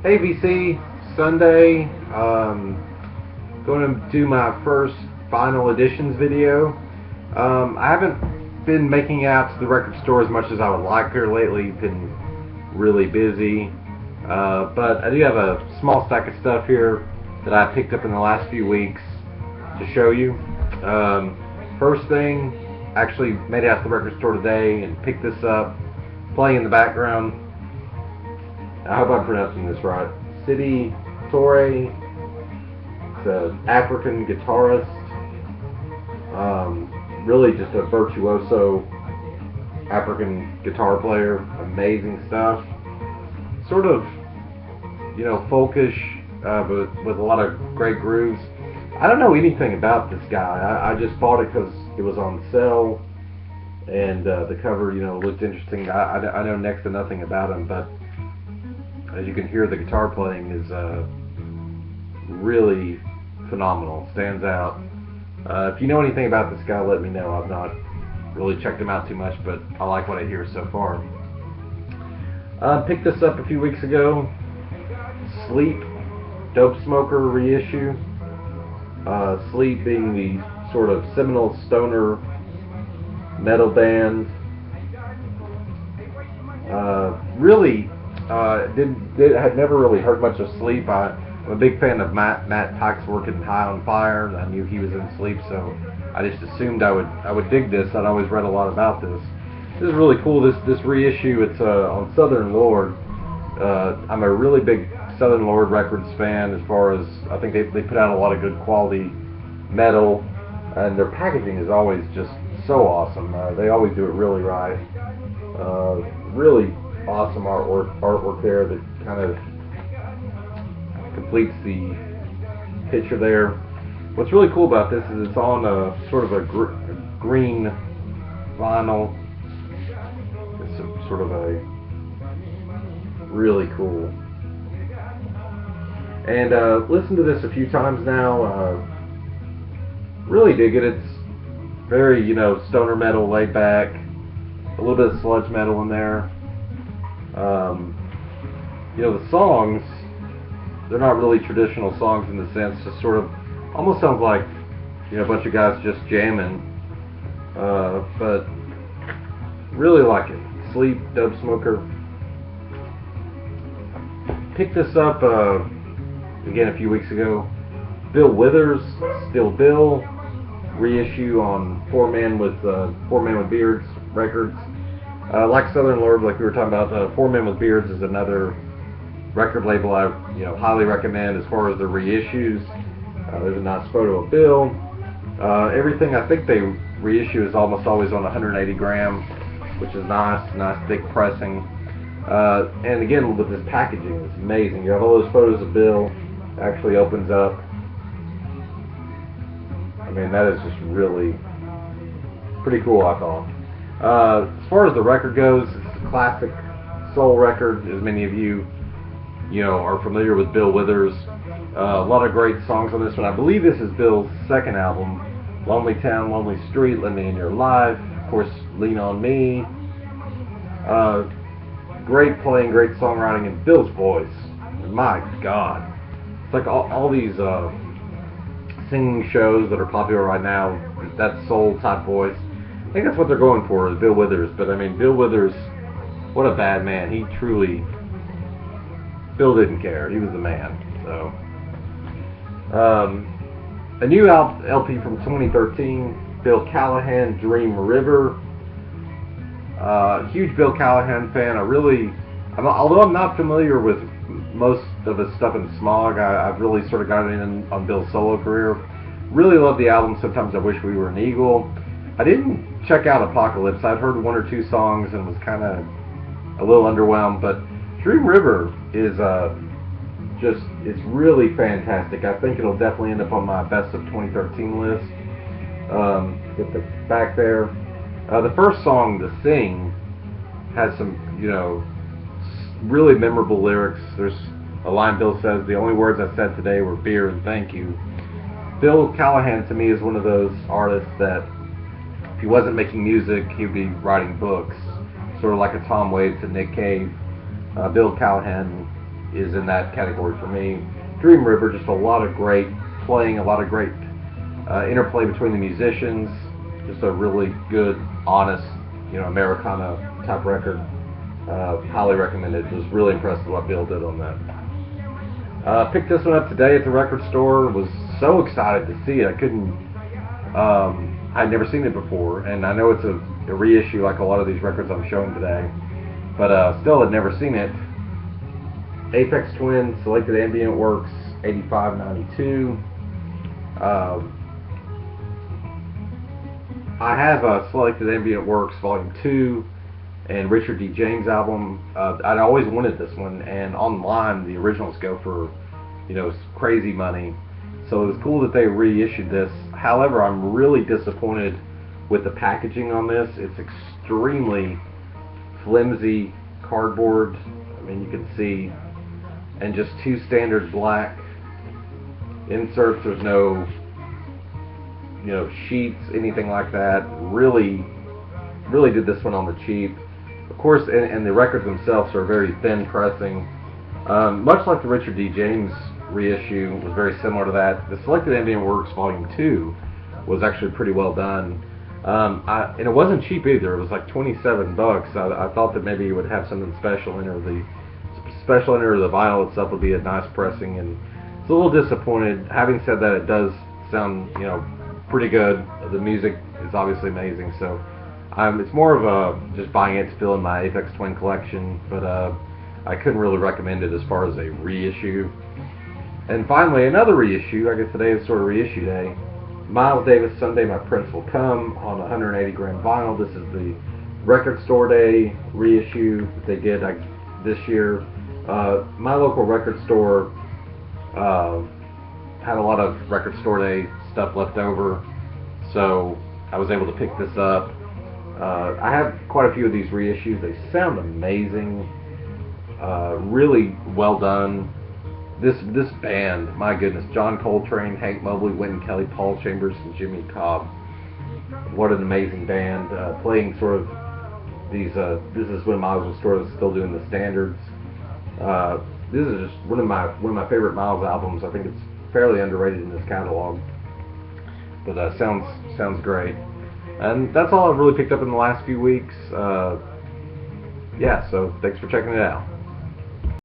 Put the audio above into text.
ABC Sunday. Going to do my first final editions video. I haven't been making out to the record store as much as I would like here lately. Been really busy, but I do have a small stack of stuff here that I picked up in the last few weeks to show you. First thing, actually made it out to the record store today and picked this up, playing in the background. I hope I'm pronouncing this right. Sidi, Toure. It's an African guitarist. Really just a virtuoso African guitar player. Amazing stuff. Sort of, folkish, but with a lot of great grooves. I don't know anything about this guy. I just bought it because it was on sale, and the cover, looked interesting. I know next to nothing about him, but as you can hear, the guitar playing is really phenomenal. Stands out. If you know anything about this guy, let me know. I've not really checked him out too much, but I like what I hear so far. Picked this up a few weeks ago. Sleep, Dope Smoker reissue. Sleep being the sort of seminal stoner metal band. Really, had never really heard much of Sleep. I'm a big fan of Matt Pike's work in High on Fire. I knew he was in Sleep, so I just assumed I would dig this. I'd always read a lot about this. This is really cool. This reissue. It's on Southern Lord. I'm a really big Southern Lord Records fan. As far as I think they put out a lot of good quality metal, and their packaging is always just so awesome. They always do it really right. Really awesome artwork there that kind of completes the picture there. What's really cool about this is it's on a sort of a green vinyl. It's sort of a really cool. And listened to this a few times now. Really dig it. It's very, stoner metal, laid back. A little bit of sludge metal in there. The songs, they're not really traditional songs in the sense, just sort of almost sounds like a bunch of guys just jamming, but really like it. Sleep, Dope Smoker. Picked this up again a few weeks ago. Bill Withers, Still Bill, reissue on Four Man with Beards Records. Like Southern Lord, like we were talking about, Four Men with Beards is another record label I highly recommend as far as the reissues. There's a nice photo of Bill. Everything I think they reissue is almost always on 180 gram, which is nice thick pressing. And again, with this packaging, it's amazing. You have all those photos of Bill. It actually opens up. I mean, that is just really pretty cool, I thought. As far as the record goes, it's a classic soul record, as many of you are familiar with Bill Withers. A lot of great songs on this one. I believe this is Bill's second album. Lonely Town, Lonely Street, Let Me In Your Life, of course, Lean On Me. Great playing, great songwriting, and Bill's voice. My God. It's like all these singing shows that are popular right now, that soul type voice. I think that's what they're going for, is Bill Withers. But I mean, Bill Withers, what a bad man. He truly, Bill didn't care. He was the man. So, a new LP from 2013, Bill Callahan, Dream River. Huge Bill Callahan fan. Although I'm not familiar with most of his stuff in Smog, I've really sort of gotten in on Bill's solo career. Really love the album Sometimes I Wish We Were an Eagle. I didn't check out Apocalypse. I'd heard one or two songs and was kind of a little underwhelmed, but Dream River is it's really fantastic. I think it'll definitely end up on my best of 2013 list. Get the back there. The first song, The Sing, has some, really memorable lyrics. There's a line Bill says, "The only words I said today were beer and thank you." Bill Callahan, to me, is one of those artists that if he wasn't making music, he'd be writing books. Sort of like a Tom Waits to Nick Cave. Bill Callahan is in that category for me. Dream River, just a lot of great playing, a lot of great interplay between the musicians. Just a really good, honest, Americana type record. Highly recommended. Was really impressed with what Bill did on that. Picked this one up today at the record store. Was so excited to see it. I couldn't. I'd never seen it before, and I know it's a reissue like a lot of these records I'm showing today, but still had never seen it. Aphex Twin, Selected Ambient Works, 8592. I have Selected Ambient Works Volume 2 and Richard D. James album. I'd always wanted this one, and online the originals go for crazy money. So it was cool that they reissued this. However, I'm really disappointed with the packaging on this. It's extremely flimsy cardboard. I mean, you can see, and just two standard black inserts. There's no sheets, anything like that. Really did this one on the cheap. Of course, and the records themselves are very thin pressing. Much like the Richard D. James reissue was very similar to that. The Selected Ambient Works Volume 2 was actually pretty well done. And it wasn't cheap either. It was like $27. I thought that maybe it would have something special in it. The special in it, or the vinyl itself would be a nice pressing, and it's a little disappointed. Having said that, it does sound pretty good. The music is obviously amazing, so it's more of a just buying it to fill in my Aphex Twin collection, but I couldn't really recommend it as far as a reissue. And finally, another reissue. I guess today is sort of reissue day. Miles Davis, Someday My Prince Will Come, on 180 gram vinyl. This is the Record Store Day reissue that they did this year. My local record store had a lot of Record Store Day stuff left over, so I was able to pick this up. I have quite a few of these reissues. They sound amazing, really well done. This band, my goodness, John Coltrane, Hank Mobley, Wynton Kelly, Paul Chambers, and Jimmy Cobb. What an amazing band, playing sort of these, this is when Miles was sort of still doing the standards. This is just one of my favorite Miles albums. I think it's fairly underrated in this catalog, but sounds great. And that's all I've really picked up in the last few weeks. Yeah, so thanks for checking it out.